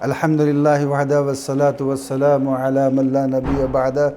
الحمدللہ وحدہ والصلاة والسلام علی من لا نبی بعدہ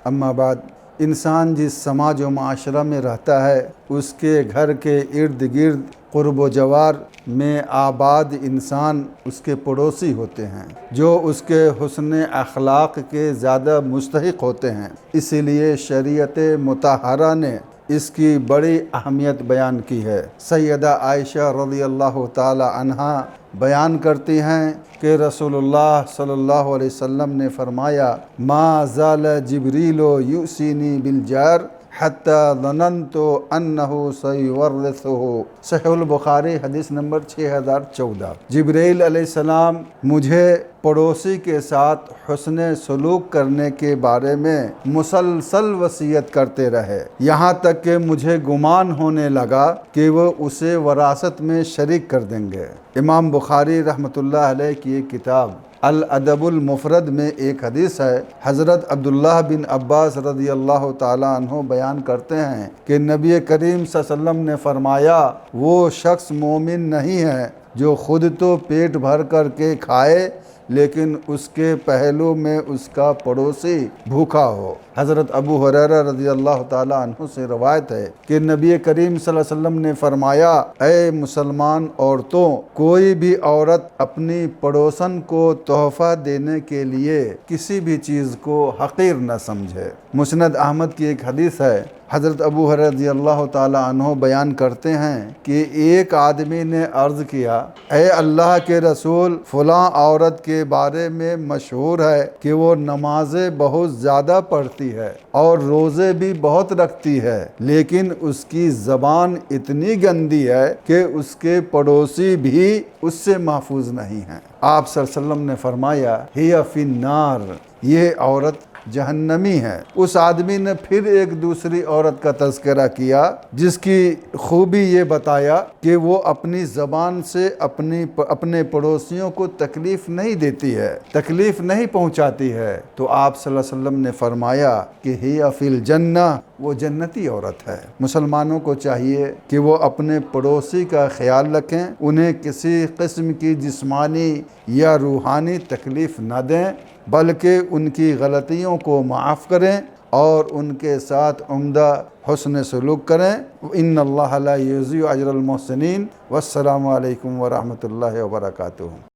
اما بعد۔ انسان جس سماج و معاشرہ میں رہتا ہے اس کے گھر کے ارد گرد قرب و جوار میں آباد انسان اس کے پڑوسی ہوتے ہیں جو اس کے حسن اخلاق کے زیادہ مستحق ہوتے ہیں۔ اسی لیے شریعت مطہرہ نے اس کی بڑی اہمیت بیان کی ہے۔ سیدہ عائشہ رضی اللہ تعالی عنہا بیان کرتی ہیں کہ رسول اللہ صلی اللہ علیہ وسلم نے فرمایا، ما زال جبریل یؤسینی بالجار حتی ظننت انہ سیورثہ۔ صحیح البخاری حدیث نمبر 6014۔ جبریل علیہ السلام مجھے پڑوسی کے ساتھ حسن سلوک کرنے کے بارے میں مسلسل وصیت کرتے رہے، یہاں تک کہ مجھے گمان ہونے لگا کہ وہ اسے وراثت میں شریک کر دیں گے۔ امام بخاری رحمۃ اللہ علیہ کی ایک کتاب الادب المفرد میں ایک حدیث ہے، حضرت عبداللہ بن عباس رضی اللہ تعالی عنہ بیان کرتے ہیں کہ نبی کریم صلی اللہ علیہ وسلم نے فرمایا، وہ شخص مومن نہیں ہے جو خود تو پیٹ بھر کر کے کھائے لیکن اس کے پہلو میں اس کا پڑوسی بھوکا ہو۔ حضرت ابو ہریرہ رضی اللہ تعالی عنہ سے روایت ہے کہ نبی کریم صلی اللہ علیہ وسلم نے فرمایا، اے مسلمان عورتوں، کوئی بھی عورت اپنی پڑوسن کو تحفہ دینے کے لیے کسی بھی چیز کو حقیر نہ سمجھے۔ مسند احمد کی ایک حدیث ہے، حضرت ابو ہریرہ رضی اللہ تعالی عنہ بیان کرتے ہیں کہ ایک آدمی نے عرض کیا، اے اللہ کے رسول، فلاں عورت کے بارے میں مشہور ہے کہ وہ نمازیں بہت زیادہ پڑھتی ہے اور روزے بھی بہت رکھتی ہے، لیکن اس کی زبان اتنی گندی ہے کہ اس کے پڑوسی بھی اس سے محفوظ نہیں ہیں۔ آپ صلی اللہ علیہ وسلم نے فرمایا، ہی فی النار، یہ عورت جہنمی ہے۔ اس آدمی نے پھر ایک دوسری عورت کا تذکرہ کیا جس کی خوبی یہ بتایا کہ وہ اپنی زبان سے اپنے پڑوسیوں کو تکلیف نہیں دیتی ہے، تکلیف نہیں پہنچاتی ہے۔ تو آپ صلی اللہ علیہ وسلم نے فرمایا کہ ہی فی الجنہ، وہ جنتی عورت ہے۔ مسلمانوں کو چاہیے کہ وہ اپنے پڑوسی کا خیال رکھیں، انہیں کسی قسم کی جسمانی یا روحانی تکلیف نہ دیں، بلکہ ان کی غلطیوں کو معاف کریں اور ان کے ساتھ عمدہ حسن سلوک کریں۔ ان اللہ لا یضیع اجر المحسنین۔ والسلام علیکم ورحمۃ اللہ وبرکاتہ۔